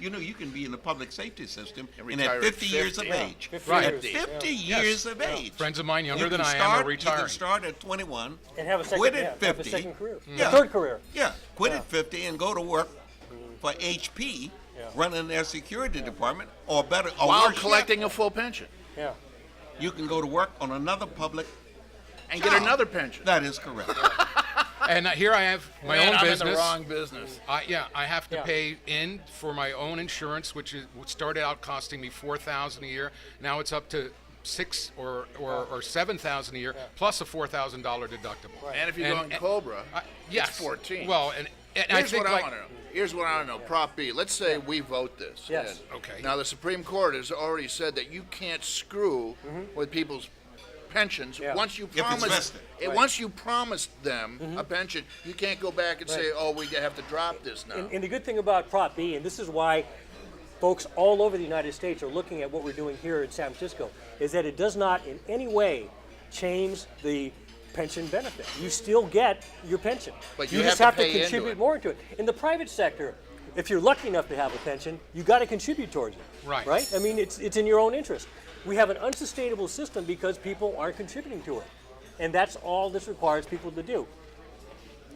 You know, you can be in the public safety system and retire at 50 years of Yeah. age. 50 At years. 50 Yeah. years of age. Friends of mine younger You than can I am start- are retiring. You can start at 21, And have a second, quit yeah, at have 50. a second career. Yeah. A third career. Yeah, quit Yeah. at 50 and go to work for HP, Yeah. running their security department, or better, or While worse yet, collecting a full pension Yeah. you can go to work on another public and job. get another pension. That is correct. And here I have my Man, own I'm business. in the wrong business. I have to Yeah. pay in for my own insurance, which started out costing me $4,000 a year. Now it's up to $6,000 or $7,000 a year, plus a $4,000 deductible. And if you're going Cobra, Yes. it's 14. Well, and I Here's think what I like want to know. Here's what I want to know. Prop B. Let's say we vote this. Yes. in. Okay. Now the Supreme Court has already said that you can't screw with people's pensions Yeah. once you If it's promise. vested. Right. Once you promised them a pension, you can't go back and say, Right. "Oh, we have to drop this now." And the good thing about Prop B, and this is why folks all over the United States are looking at what we're doing here in San Francisco, is that it does not in any way change the pension benefit. You still get your pension. But you you just have have to to pay into contribute it. more into it. In the private sector, if you're lucky enough to have a pension, you got to contribute towards it. Right. Right? I mean, it's in your own interest. We have an unsustainable system because people aren't contributing to it. And that's all this requires people to do.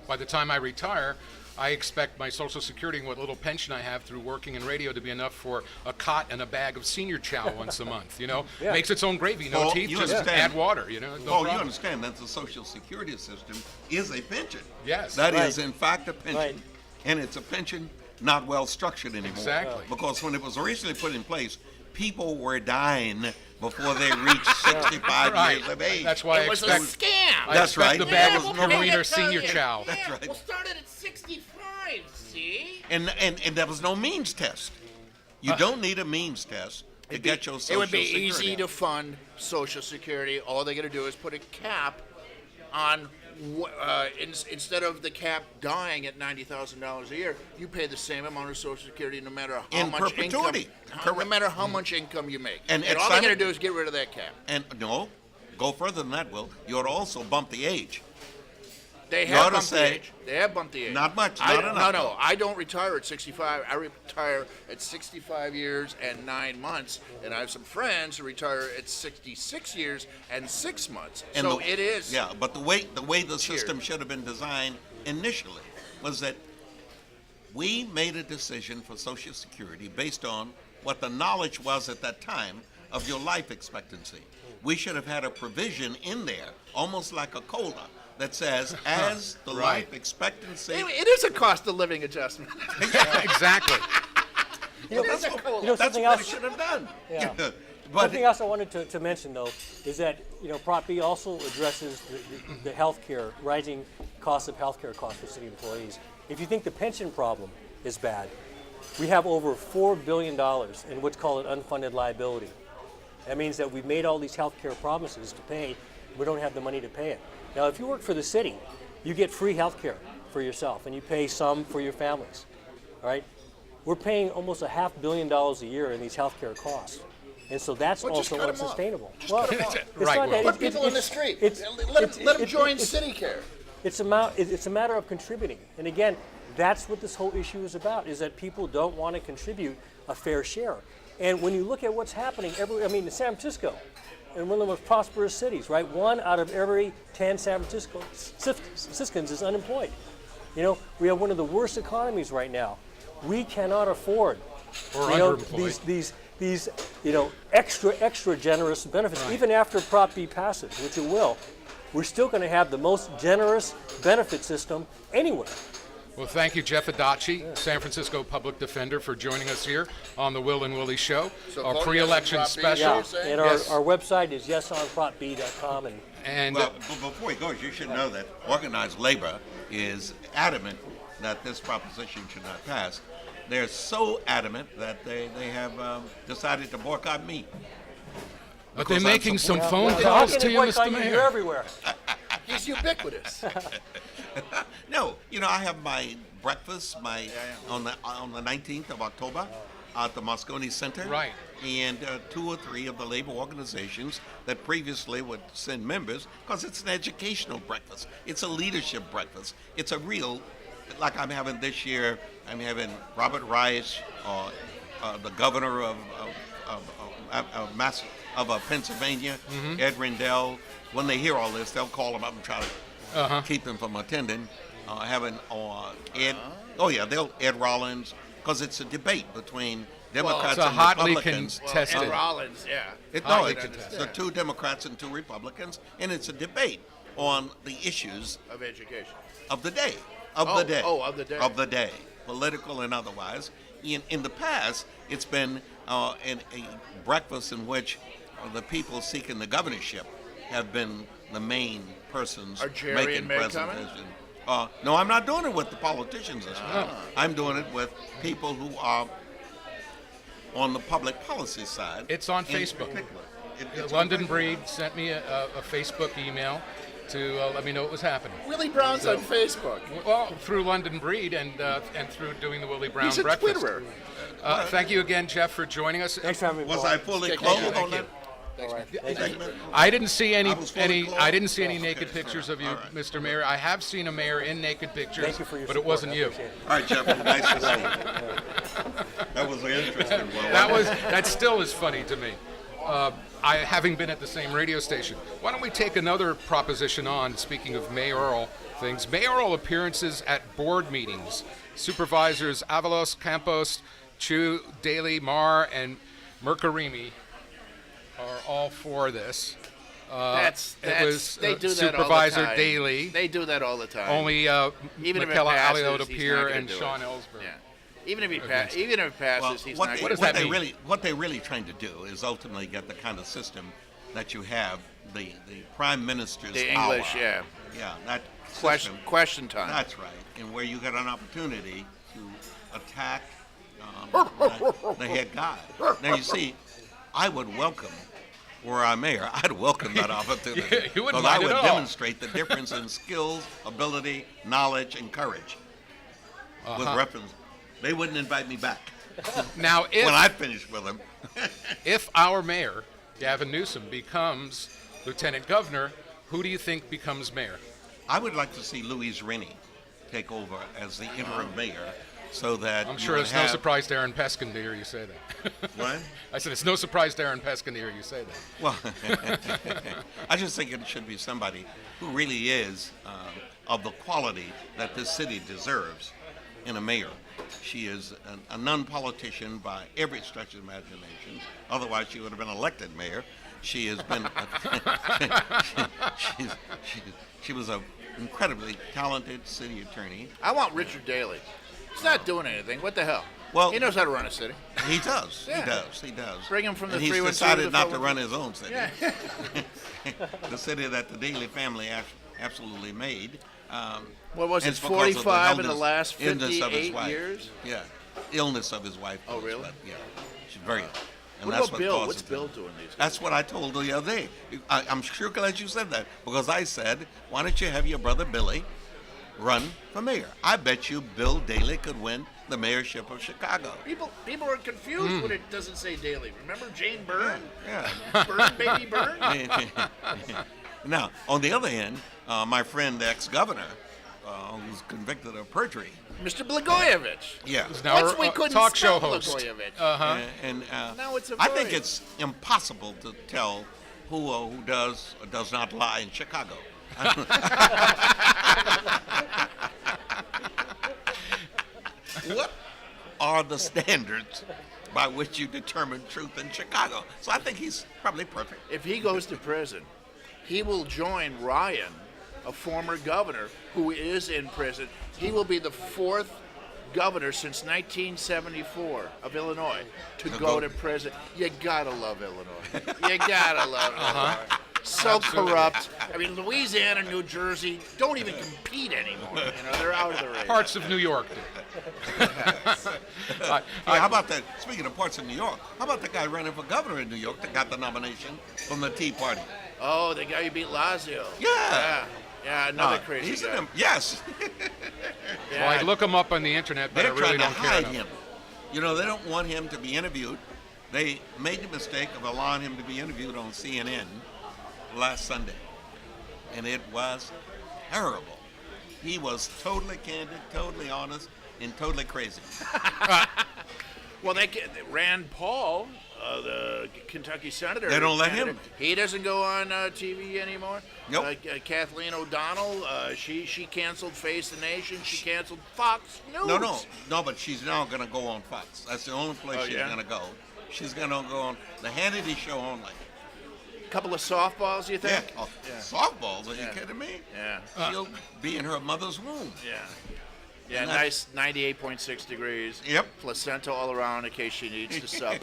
by the time I retire, I expect my Social Security and what little pension I have through working in radio to be enough for a cot and a bag of senior chow once a month. You know, Yeah. makes its own gravy, no Well, teeth, you just understand. add water. You know, no Oh, you problem. understand that the Social Security system is a pension. Yes. That Right. is, in fact, a pension. Right. And it's a pension not well structured anymore. Exactly. Because when it was originally put in place, people were dying before they reached 65 Right. years of age. That's why I It was a expect. scam. I That's expect right. the bag Yeah, of we'll Mariner pay it to senior you. chow. That's right. We'll start it at 65, see? And there was no means test. You don't need a means test to get your Social It would be Security. easy to fund Social Security. All they got to do is put a cap on. Instead of the cap dying at $90,000 a year, you pay the same amount of Social Security no matter how In much perpetuity. income. No Correct. matter how much income you make. And And at all they got to simul- do is get rid of that cap. And no, go further than that, Will. You ought to also bump the age. They You ought have to bumped the say, age. They have bumped the age. not much, I, not enough. No, I don't retire at 65. I retire at 65 years and 9 months, and I have some friends who retire at 66 years and 6 months. And So it is. Yeah, but the way the system should have been designed initially was that we made a decision for Social Security based on what the knowledge was at that time of your life expectancy. We should have had a provision in there, almost like a COLA, that says as the Right. life expectancy. It is a cost of living adjustment. Yeah, exactly. You know, It is a COLA. you know That's something what else. it should have done. Yeah. But Something else I wanted to mention, though, is that Prop B also addresses the healthcare, rising costs of healthcare costs for city employees. If you think the pension problem is bad, we have over $4 billion in what's called an unfunded liability. That means that we've made all these healthcare promises to pay, we don't have the money to pay it. Now, if you work for the city, you get free healthcare for yourself, and you pay some for your families. All right, we're paying almost $500 million a year in these healthcare costs. And so that's Well, just also cut 'em off. unsustainable. Just cut 'em off. it's Right, not Will. that. Put people in the street. Let them join city care. It's a matter of contributing. And again, that's what this whole issue is about, is that people don't want to contribute a fair share. And when you look at what's happening, in San Francisco, in one of the most prosperous cities, right? 1 out of every 10 San Franciscans is unemployed. We have one of the worst economies right now. We cannot afford Or underemployed. these extra generous benefits. Right. Even after Prop B passes, which it will, we're still going to have the most generous benefit system anywhere. Well, thank you, Jeff Adachi, San Francisco Public Defender, for joining us here on the Will and Willie Show, So our vote pre-election yes on Prop B, special. you're saying? And Yes. our website is yesonpropb.com. And Well, before he goes, you should know that organized labor is adamant that this proposition should not pass. They're so adamant that they have decided to boycott me. but they're because I'm making some supporting- phone How calls can to they you, boycott Mr. you? You're Mayor. everywhere. He's ubiquitous. No, I have my breakfast on the 19th of October at the Moscone Center. Right. And 2 or 3 of the labor organizations that previously would send members, because it's an educational breakfast. It's a leadership breakfast. It's a real, like I'm having this year, I'm having Robert Rice, the governor of Pennsylvania, Ed Rendell. When they hear all this, they'll call him up and try to keep him from attending. Ed, Ed Rollins, because it's a debate between Democrats it's a and hotly Republicans. contested. Ed Rollins, yeah. It's the two Democrats and two Republicans, and it's a debate on the issues Of education. of the day. Of the day. Political and otherwise. In the past, it's been a breakfast in which the people seeking the governorship have been the main persons Are Jerry making and Meg presentation. No, I'm not doing it with the politicians this time. I'm doing it with people who are on the public policy side. It's on in Facebook. particular. It's London on Facebook. Breed sent me a Facebook email to let me know what was happening. Willie Brown's on Facebook. Well, through London Breed and through doing the Willie Brown He's a breakfast. Twitterer. Thank you again, Jeff, for joining us. Thanks for having me. Was Paul. I fully Thank clothed you. on Thank that? you. All right. Thank you. segment? I didn't see I was fully clothed? I didn't see any naked Okay, pictures of you, all right. Mr. Mayor. I have seen a mayor in naked pictures, Thank you for your but it support. wasn't I you. appreciate it. All right, Jeff, nice to see you. That was an interesting one. That still is funny to me. I having been at the same radio station. Why don't we take another proposition on? Speaking of mayoral things, mayoral appearances at board meetings. Supervisors Avalos, Campos, Chu, Daly, Marr, and Mercarimi are all for this. It was they do that Supervisor all the time. Daly. They do that all the time. Only Even if it Michaela passes, Aliotta he's Peer not gonna and do it. Sean Ellsberg. Yeah. Even if it passes, Well, he's what not. they, gonna does what that they mean? what they're really trying to do is ultimately get the kind of system that you have, the prime minister's The hour. English, yeah. Yeah, that system. Question time. That's right, and where you get an opportunity to attack the head guy. Now you see, I would welcome, were I mayor, I'd welcome that opportunity. You wouldn't because I mind would at all. demonstrate the difference in skills, ability, knowledge, and courage. With reference, they wouldn't invite me back Now, when I finish with them. if our mayor, Gavin Newsom, becomes lieutenant governor, who do you think becomes mayor? I would like to see Louise Rennie take over as the interim mayor, so that I'm you sure would it's no have- surprise to Aaron Peskin to hear you say that. What? I said it's no surprise to Aaron Peskin to hear you say that. Well, I just think it should be somebody who really is of the quality that this city deserves in a mayor. She is a non-politician by every stretch of imagination. Otherwise, she would have been elected mayor. She has been. She was an incredibly talented city attorney. I want Richard Daley. He's not doing anything. What the hell? Well- he knows how to run a city. He does. Yeah. He does. He does. Bring him from the and he's 312 decided to not to 412. run his own city. Yeah. The city that the Daley family absolutely made. What was and it, it's because of 45 in the illness- last illness of his 58 wife. years? Yeah, illness of his wife. Oh, really? But, yeah, she's very ill. And What that's about Bill? caused What's it. Bill doing these days? That's what I told her the other day. I'm sure glad you said that, because I said, why don't you have your brother Billy run for mayor? I bet you Bill Daley could win the mayorship of Chicago. People are confused when it doesn't say Daley. Remember Jane Byrne? Yeah. Byrne, baby Byrne? Now, on the other hand, my friend, the ex-governor, who's convicted of perjury. Mr. Blagojevich. Yeah. Now Once our, we couldn't talk spell show host. Blagojevich. And Now it's a I think voice. it's impossible to tell who does or does not lie in Chicago. What are the standards by which you determine truth in Chicago? So I think he's probably perfect. If he goes to prison, he will join Ryan, a former governor who is in prison. He will be the fourth governor since 1974 of Illinois to go to prison. You gotta love Illinois. You gotta love Illinois. So corrupt. I mean, Louisiana, New Jersey don't even compete anymore. You know, they're out of the race. Parts of New York do. Yeah, how about that? Speaking of parts of New York, how about the guy running for governor in New York that got the nomination from the Tea Party? Oh, the guy who beat Lazio. Yeah. Yeah, another crazy he's guy. Yes. Yeah. Well, I look him up on the internet, but They're I really trying to don't care hide enough. him. You know, they don't want him to be interviewed. They made the mistake of allowing him to be interviewed on CNN last Sunday, and it was terrible. He was totally candid, totally honest, and totally crazy. Well, Rand Paul, the Kentucky senator. They don't let him. He doesn't go on TV anymore. Nope. Kathleen O'Donnell, she canceled Face the Nation. She canceled Fox News. No, but she's now going to go on Fox. That's the only place she's going to go. She's going to go on the Hannity show only. Couple of softballs, you think? Yeah. Oh, softballs? Are you kidding me? Yeah. She'll be in her mother's womb. Yeah. Yeah, nice 98.6 degrees. Yep. Placenta all around in case she needs to sup.